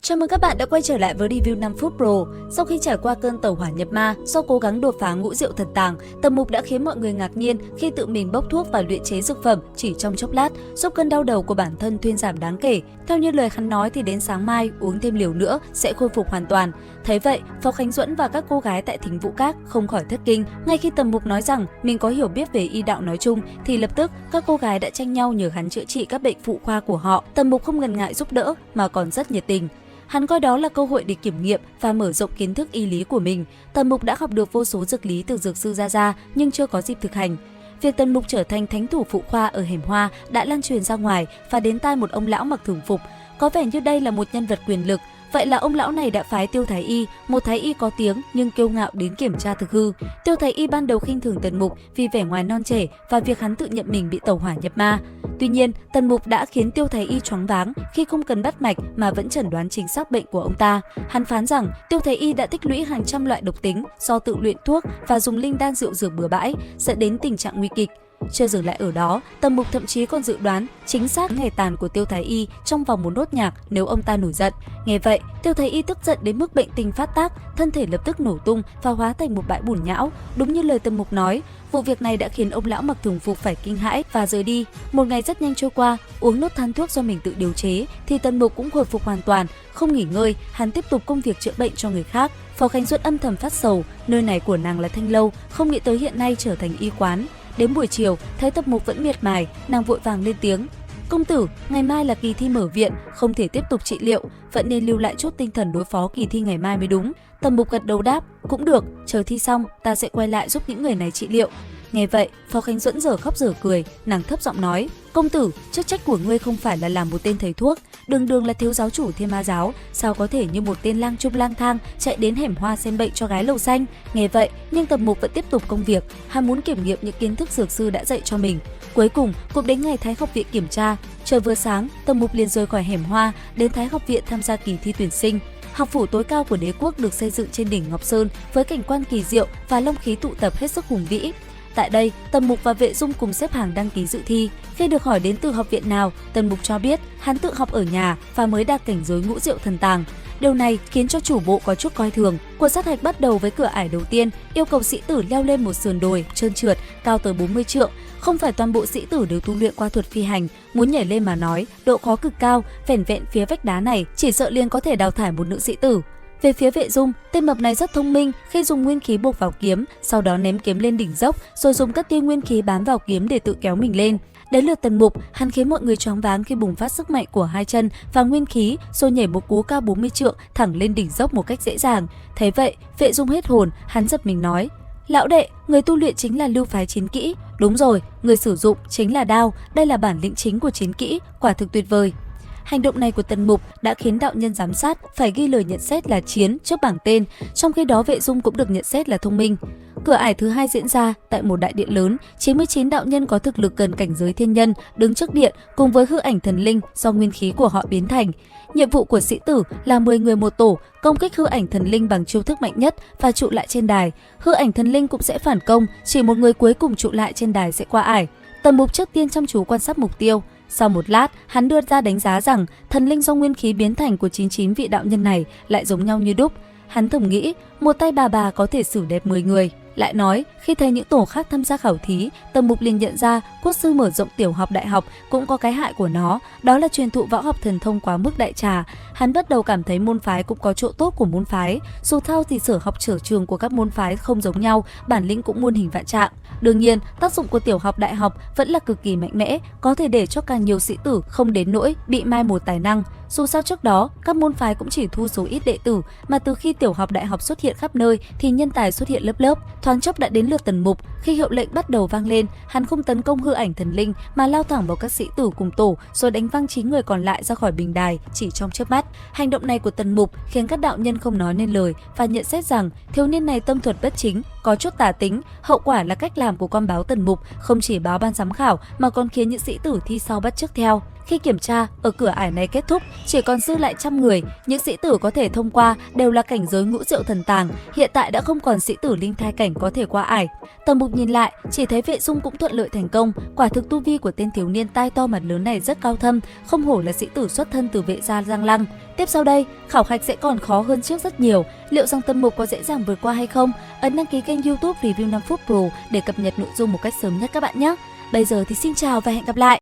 Chào mừng các bạn đã quay trở lại với review 5 phút Pro. Sau khi trải qua cơn tẩu hỏa nhập ma do cố gắng đột phá ngũ diệu thần tàng, Tầm Mục đã khiến mọi người ngạc nhiên khi tự mình bốc thuốc và luyện chế dược phẩm chỉ trong chốc lát, giúp cơn đau đầu của bản thân thuyên giảm đáng kể. Theo như lời hắn nói thì đến sáng mai uống thêm liều nữa sẽ khôi phục hoàn toàn. Thấy vậy, Phó Khánh Duẫn và các cô gái tại Thính Vũ Các không khỏi thất kinh. Ngay khi Tầm Mục nói rằng mình có hiểu biết về y đạo nói chung thì lập tức các cô gái đã tranh nhau nhờ hắn chữa trị các bệnh phụ khoa của họ. Tầm Mục không ngần ngại giúp đỡ mà còn rất nhiệt tình. Hắn coi đó là cơ hội để kiểm nghiệm và mở rộng kiến thức y lý của mình. Tầm Mục đã học được vô số dược lý từ dược sư Gia nhưng chưa có dịp thực hành. Việc Tầm Mục trở thành thánh thủ phụ khoa ở Hẻm Hoa đã lan truyền ra ngoài và đến tai một ông lão mặc thường phục. Có vẻ như đây là một nhân vật quyền lực. Vậy là ông lão này đã phái Tiêu Thái Y, một thái y có tiếng nhưng kiêu ngạo đến kiểm tra thực hư. Tiêu Thái Y ban đầu khinh thường Tầm Mục vì vẻ ngoài non trẻ và việc hắn tự nhận mình bị tẩu hỏa nhập ma. Tuy nhiên, Tầm Mục đã khiến Tiêu Thái Y choáng váng khi không cần bắt mạch mà vẫn chẩn đoán chính xác bệnh của ông ta. Hắn phán rằng Tiêu Thái Y đã tích lũy hàng trăm loại độc tính do tự luyện thuốc và dùng linh đan rượu dược bừa bãi, dẫn đến tình trạng nguy kịch. Chưa dừng lại ở đó, Tầm Mục thậm chí còn dự đoán chính xác ngày tàn của Tiêu Thái Y trong vòng một nốt nhạc nếu ông ta nổi giận. Nghe vậy, Tiêu Thái Y tức giận đến mức bệnh tình phát tác, thân thể lập tức nổ tung và hóa thành một bãi bùn nhão. Đúng như lời Tầm Mục nói, vụ việc này đã khiến ông lão mặc thường phục phải kinh hãi và rời đi. Một ngày rất nhanh trôi qua, uống nốt thang thuốc do mình tự điều chế thì Tầm Mục cũng hồi phục hoàn toàn, không nghỉ ngơi, hắn tiếp tục công việc chữa bệnh cho người khác. Phó Khánh Duẫn âm thầm phát sầu, nơi này của nàng là Thanh Lâu, không nghĩ tới hiện nay trở thành y quán. Đến buổi chiều, thấy Tầm Mục vẫn miệt mài, nàng vội vàng lên tiếng: "Công tử, ngày mai là kỳ thi mở viện, không thể tiếp tục trị liệu, vẫn nên lưu lại chút tinh thần đối phó kỳ thi ngày mai mới đúng." Tầm Mục gật đầu đáp: "Cũng được, chờ thi xong, ta sẽ quay lại giúp những người này trị liệu." Nghe vậy, Phó Khánh Duẫn dở khóc dở cười, nàng thấp giọng nói: "Công tử, chức trách của ngươi không phải là làm một tên thầy thuốc, đường đường là thiếu giáo chủ Thiên Ma giáo, sao có thể như một tên lang trung lang thang chạy đến Hẻm Hoa xem bệnh cho gái lầu xanh?" Nghe vậy, nhưng Tầm Mục vẫn tiếp tục công việc, hắn muốn kiểm nghiệm những kiến thức dược sư đã dạy cho mình. Cuối cùng, cũng đến ngày Thái học viện kiểm tra, trời vừa sáng, Tầm Mục liền rời khỏi Hẻm Hoa đến Thái học viện tham gia kỳ thi tuyển sinh. Học phủ tối cao của đế quốc được xây dựng trên đỉnh Ngọc Sơn với cảnh quan kỳ diệu và long khí tụ tập hết sức hùng vĩ. Tại đây, Tầm Mục và Vệ Dung cùng xếp hàng đăng ký dự thi. Khi được hỏi đến từ học viện nào, Tầm Mục cho biết hắn tự học ở nhà và mới đạt cảnh giới ngũ diệu thần tàng. Điều này khiến cho chủ bộ có chút coi thường. Cuộc sát hạch bắt đầu với cửa ải đầu tiên, yêu cầu sĩ tử leo lên một sườn đồi trơn trượt cao tới 40 trượng. Không phải toàn bộ sĩ tử đều tu luyện qua thuật phi hành, muốn nhảy lên mà nói, độ khó cực cao, vẻn vẹn phía vách đá này chỉ sợ liền có thể đào thải một nữ sĩ tử. Về phía Vệ Dung, tên mập này rất thông minh khi dùng nguyên khí buộc vào kiếm, sau đó ném kiếm lên đỉnh dốc, rồi dùng các tia nguyên khí bám vào kiếm để tự kéo mình lên. Đến lượt Tầm Mục, hắn khiến mọi người choáng váng khi bùng phát sức mạnh của hai chân và nguyên khí, rồi nhảy một cú cao 40 trượng thẳng lên đỉnh dốc một cách dễ dàng. Thấy vậy, Vệ Dung hết hồn, hắn giật mình nói: "Lão đệ, người tu luyện chính là lưu phái chiến kỹ." "Đúng rồi, người sử dụng chính là đao, đây là bản lĩnh chính của chiến kỹ, quả thực tuyệt vời." Hành động này của Tầm Mục đã khiến đạo nhân giám sát phải ghi lời nhận xét là chiến trước bảng tên, trong khi đó Vệ Dung cũng được nhận xét là thông minh. Cửa ải thứ hai diễn ra tại một đại điện lớn, 99 đạo nhân có thực lực gần cảnh giới thiên nhân đứng trước điện cùng với hư ảnh thần linh do nguyên khí của họ biến thành. Nhiệm vụ của sĩ tử là 10 người một tổ, công kích hư ảnh thần linh bằng chiêu thức mạnh nhất và trụ lại trên đài. Hư ảnh thần linh cũng sẽ phản công, chỉ một người cuối cùng trụ lại trên đài sẽ qua ải. Tầm Mục trước tiên chăm chú quan sát mục tiêu. Sau một lát, hắn đưa ra đánh giá rằng thần linh do nguyên khí biến thành của 99 vị đạo nhân này lại giống nhau như đúc. Hắn thầm nghĩ, một tay bà có thể xử đẹp 10 người. Lại nói, khi thấy những tổ khác tham gia khảo thí, Tầm Mục liền nhận ra quốc sư mở rộng tiểu học đại học cũng có cái hại của nó, đó là truyền thụ võ học thần thông quá mức đại trà. Hắn bắt đầu cảm thấy môn phái cũng có chỗ tốt của môn phái, dù sao thì sở học sở trường của các môn phái không giống nhau, bản lĩnh cũng muôn hình vạn trạng. Đương nhiên, tác dụng của tiểu học đại học vẫn là cực kỳ mạnh mẽ, có thể để cho càng nhiều sĩ tử không đến nỗi bị mai một tài năng. Dù sao trước đó, các môn phái cũng chỉ thu số ít đệ tử, mà từ khi tiểu học đại học xuất hiện khắp nơi thì nhân tài xuất hiện lớp lớp. Thoáng chốc đã đến lượt Tầm Mục, khi hiệu lệnh bắt đầu vang lên, hắn không tấn công hư ảnh thần linh mà lao thẳng vào các sĩ tử cùng tổ, rồi đánh văng 9 người còn lại ra khỏi bình đài chỉ trong chớp mắt. Hành động này của Tầm Mục khiến các đạo nhân không nói nên lời và nhận xét rằng thiếu niên này tâm thuật bất chính, có chút tà tính. Hậu quả là cách làm của con báo Tầm Mục không chỉ báo ban giám khảo mà còn khiến những sĩ tử thi sau bắt chước theo. Khi kiểm tra, ở cửa ải này kết thúc, chỉ còn dư lại trăm người, những sĩ tử có thể thông qua đều là cảnh giới ngũ diệu thần tàng, hiện tại đã không còn sĩ tử linh thai cảnh có thể qua ải. Tần Mục nhìn lại, chỉ thấy Vệ Dung cũng thuận lợi thành công, quả thực tu vi của tên thiếu niên tai to mặt lớn này rất cao thâm, không hổ là sĩ tử xuất thân từ Vệ gia Giang Lăng. Tiếp sau đây, khảo hạch sẽ còn khó hơn trước rất nhiều, liệu rằng Tần Mục có dễ dàng vượt qua hay không? Ấn đăng ký kênh YouTube Review 5 phút Pro để cập nhật nội dung một cách sớm nhất các bạn nhé. Bây giờ thì xin chào và hẹn gặp lại.